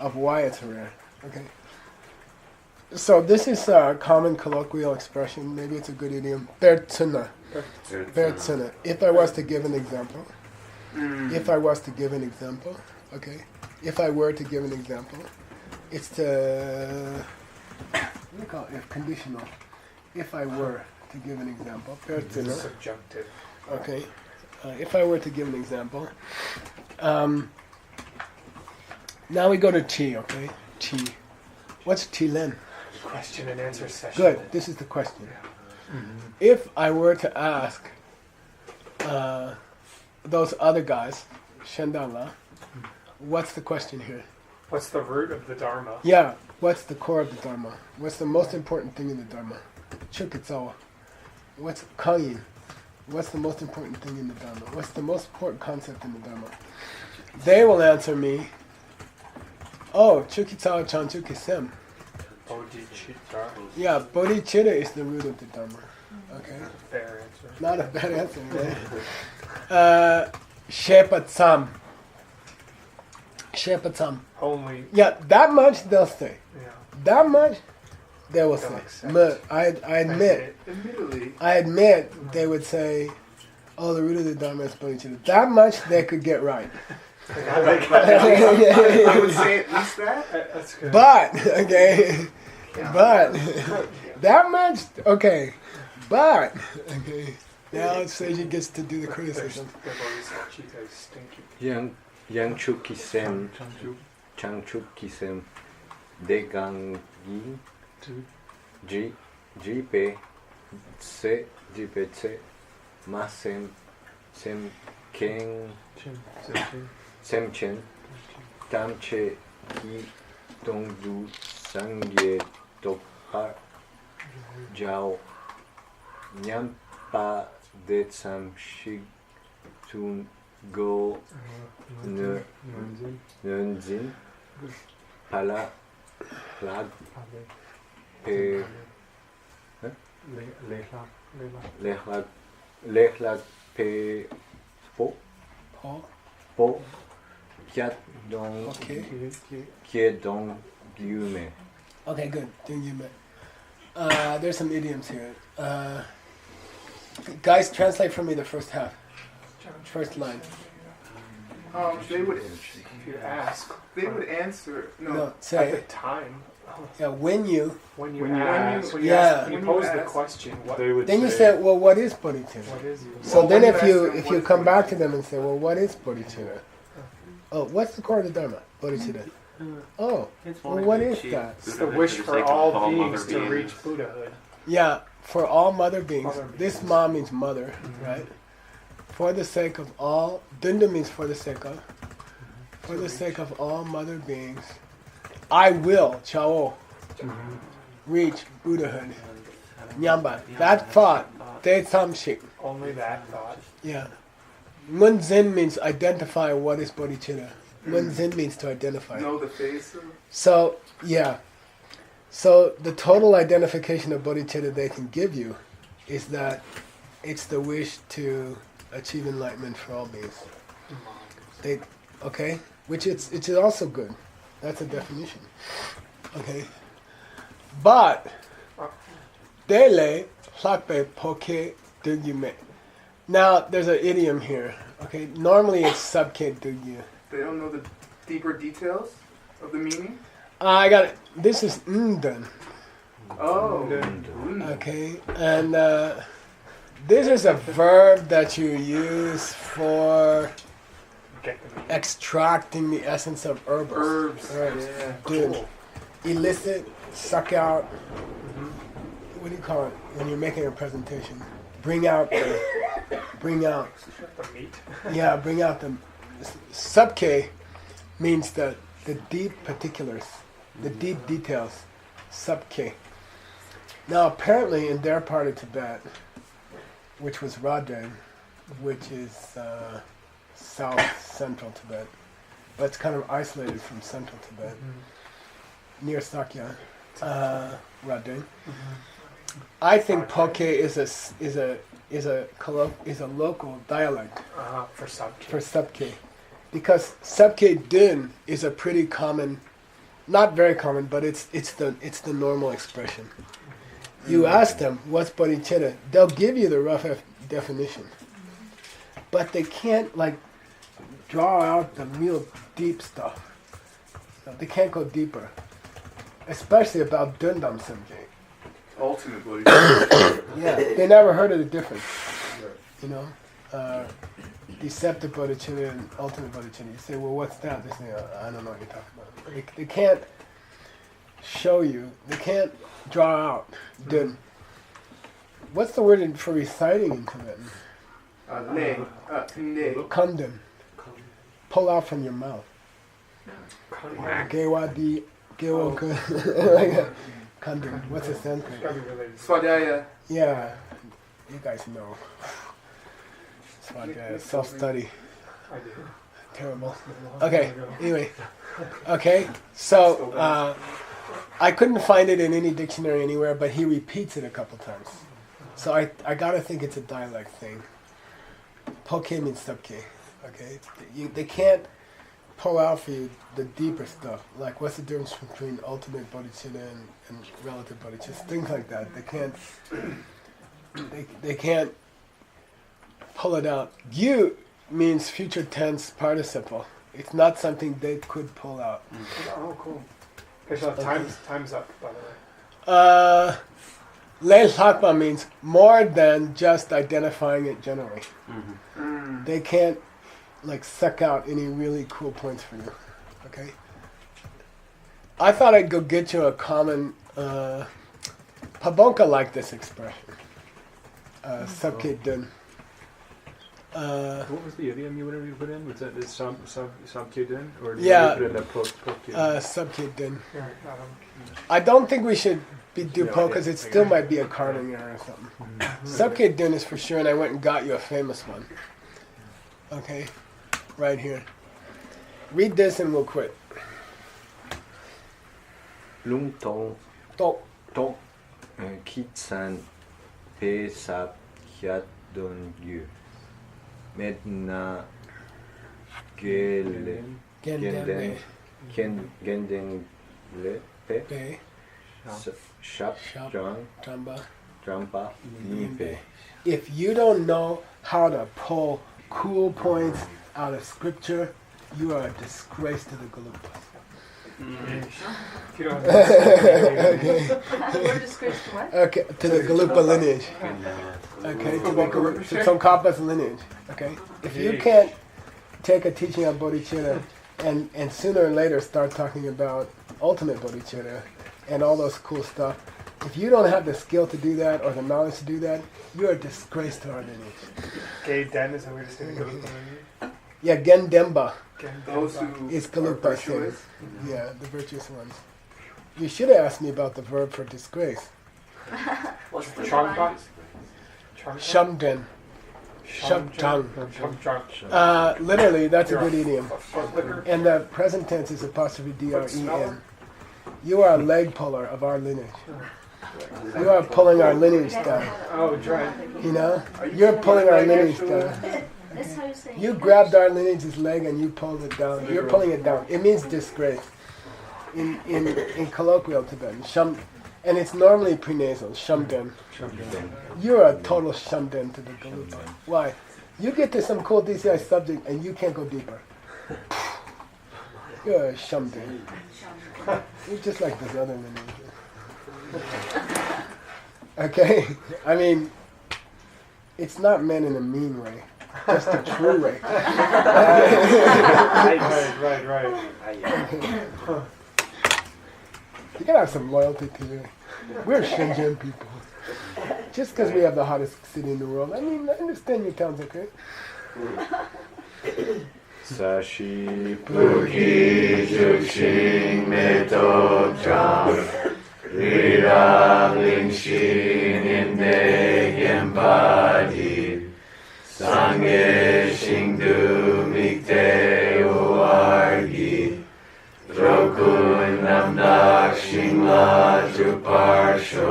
S2: of why it's rare. Okay. So this is a common colloquial expression. Maybe it's a good idiom. Bertsuna. Bertsuna. If I was to give an example. If I was to give an example. Okay. If I were to give an example. It's the... What do you call it? If conditional. If I were to give an example. Bertsuna.
S1: Subjunctive.
S2: Okay. If I were to give an example. Now we go to chi, okay? Chi. What's chi len?
S1: Question and answer session.
S2: Good. This is the question. If I were to ask those other guys, Shendala, what's the question here?
S1: What's the root of the Dharma?
S2: Yeah. What's the core of the Dharma? What's the most important thing in the Dharma? Chukitsawa. What's Kanyin? What's the most important thing in the Dharma? What's the most important concept in the Dharma? They will answer me, oh, Chukitsawa Chanchukisem.
S1: Bodhicitta.
S2: Yeah, bodhicitta is the root of the Dharma. Okay.
S1: Fair answer.
S2: Not a bad answer, right? Shepatsam. Shepatsam.
S1: Only.
S2: Yeah, that much they'll say.
S1: Yeah.
S2: That much they will
S1: They'll
S2: say.
S1: accept.
S2: But I admit,
S3: Admittedly.
S2: they would say, oh, the root of the Dharma is bodhicitta. That much they could get right.
S3: I would say at least that.
S1: That's good.
S2: But, okay, but, that much, okay, but, okay, now Seiji gets to do the criticism.
S1: The bodhicitta is stinky.
S5: Yangchukisem, Changchukisem, Degangi, Jipe, Se, Masem, Semken, Semchen, Tamche, Ki, Dongdu, Sangye, Tokpa, Jiao, Nyampa, Detsam, Shig, Tun, Go, Nunzin, Pala, Plag, Pe, Lehlag, Pe, Po,
S2: Paul?
S5: Po, Kiat, Dong,
S2: Okay.
S5: Kie, Dong, Yume.
S2: Okay, good. Doing you there's some idioms here. Guys, translate for me the first half. First line.
S3: They would,
S1: If you ask.
S3: they would answer.
S2: No,
S1: At the
S2: say,
S1: time.
S2: yeah, when you,
S1: When you
S3: When you
S1: ask.
S3: when
S2: Yeah.
S3: ask-
S1: When you
S3: when
S1: pose the
S3: ask-
S1: question, what,
S7: They would
S2: then you
S7: say,
S2: say, well, what is bodhicitta?
S1: what is it?
S2: So
S3: Well,
S2: then
S3: when
S2: if
S3: you
S2: you
S3: ask them,
S2: if
S3: what
S2: you
S3: is
S2: come back
S3: bodhicitta?
S2: to them and say, well, what is bodhicitta? Oh, what's the core of the Dharma? Bodhicitta. Oh, well, what is that?
S1: It's the wish for all beings to reach Buddhahood.
S2: Yeah, for all mother beings.
S1: Mother
S2: This
S1: beings.
S2: ma means mother, right? For the sake of all, dunda means for the sake of. For the sake of all mother beings, I will, chao, reach Buddhahood. Nyamba. That thought, de samshik.
S1: Only that thought.
S2: Yeah. Munzin means identify what is bodhicitta. Munzin means to identify.
S3: Know the face of.
S2: So, yeah. So the total identification of bodhicitta they can give you is that it's the wish to achieve enlightenment for all beings. They, okay? Which it's also good. That's a definition. Okay? But, dele hlakpe poke dugyume. Now, there's an idiom here. Okay? Normally it's subke dugyu.
S3: They don't know the deeper details. of the meaning?
S2: I got it. This is ndun.
S3: Oh.
S2: Okay, and this is a verb that you use for
S1: Get the meaning.
S2: extracting the essence of herbs.
S3: Herbs.
S2: Herbs.
S3: Yeah.
S2: Dude, elicit, suck out. What do you call it when you're making a presentation? Bring out.
S1: The meat.
S2: Yeah, bring out the sub-K means the deep particulars, the deep details. Sub-K. Now, apparently, in their part of Tibet, which was Raden, which is south central Tibet, but it's kind of isolated from central Tibet, near Sakya, Raden. I think Poke is a local dialect
S1: For sub.
S2: for Sub-K, because Sub-K Dun is a pretty common, not very common, but it's the normal expression. You ask them what's bodhicitta, they'll give you the rough definition, but they can't like draw out the real deep stuff. They can't go deeper, especially about Dundam subject.
S3: Ultimate body.
S2: Yeah, they never heard of the difference. You know, deceptive bodhicitta and ultimate bodhicitta. You say, well, what's that? They say, I don't know what you're talking about. They can't show you. They can't draw out. Dun. What's the word for reciting in Tibetan?
S3: Ne.
S2: Kundun. Pull out from your mouth. Gewa di gewa kundun. What's the Sanskrit?
S1: Gotta be related.
S3: Swadhyaya.
S2: Yeah, you guys know. Swadhyaya, self-study.
S1: I do.
S2: Terrible. Okay, anyway. Okay, so I couldn't find it in any dictionary anywhere, but he repeats it a couple times. So I gotta think it's a dialect thing. Poke means sub-K, okay? They can't pull out for you the deeper stuff. Like, what's the difference between ultimate bodhicitta and relative bodhicitta? Things like that. They can't pull it out. You means future tense participle. It's not something they could pull out.
S1: Oh, cool. Okay, so time's up, by the way.
S2: Leil Hakma means more than just identifying it generally. They can't like suck out any really cool points for you. Okay? I thought I'd go get you a common Pabonka like this expression. Sub-K Dun.
S7: What was the idiom you wanted me to put in? Was that sub-K din? Or did
S2: Yeah.
S7: you put in a poke?
S2: Sub-K Dun.
S1: Here,
S2: I don't think we should be Dupo because it still might be a carving error or something. Sub-K Dun is for sure, and I went and got you a famous one. Okay? Right here. Read this and we'll quit.
S5: Lung tong
S2: To.
S5: tong kitsan pe sap hyat don yu. Medna gele
S2: Gendem.
S5: gendeng le pe
S2: Be.
S5: shap
S2: Shap.
S5: jang
S2: Jamba.
S5: trampa ni pe.
S2: If you don't know how to pull cool points out of scripture, you are a disgrace to the Galupas.
S1: If you don't have
S6: We're disgraced to what?
S2: Okay, to the Galupa lineage. Okay, to the Tsongkhapa's lineage. Okay, if you can't take a teaching on bodhicitta and sooner or later start talking about ultimate bodhicitta and all those cool stuff, if you don't have the skill to do that or the knowledge to do that, you're a disgrace to our lineage.
S1: Gay Den is a way to say the
S2: Yeah, Gendemba
S3: Those who
S2: is
S3: are
S2: Galupa.
S3: virtuous.
S2: Yeah, the virtuous ones. You should have asked me about the verb for disgrace.
S6: What's the
S1: Changpa?
S2: Shamden. Shamchang.
S1: Changchang.
S2: Literally, that's a good idiom.
S1: Fuck liquor.
S2: And the present tense is apostrophe D-R-E-N. You are a leg puller of our lineage. You are pulling our lineage down.
S1: Oh, right.
S2: You know? You're pulling our lineage down.
S6: That's how you say
S2: You grabbed our lineage's leg and you pulled it down. You're pulling it down. It means disgrace. In colloquial Tibetan. Sham, and it's normally prenasal. Shamden. You're a total shamden to the Galupa. Why? You get to some cool DCI subject and you can't go deeper. You're something. You're just like this other man. Okay? I mean, it's not meant in a mean way. Just a true way.
S1: Right.
S2: You gotta have some loyalty to it. We're Shenzhen people. Just because we have the hottest city in the world. I mean, I understand your town's okay.
S5: Sashi
S4: Puki Jukshin Metok Cham Rira Lingshin Inde Yempadi Sange Shingdu Mikte Uargi Rokun Namdak Shingla Juparsho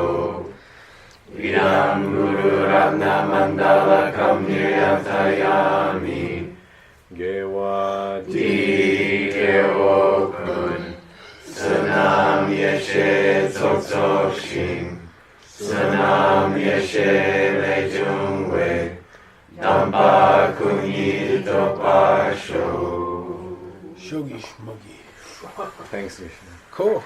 S4: Idam Guru Ratna Mandala Kamniryatayami
S5: Gewa
S4: Di Gewokun Sanam Yeshe Tsoksokshin Sanam Yeshe Lejungwe Dampa Kunyi Topasho.
S2: Shogi Shmogi.
S5: Thanks, Vishnu.
S2: Cool.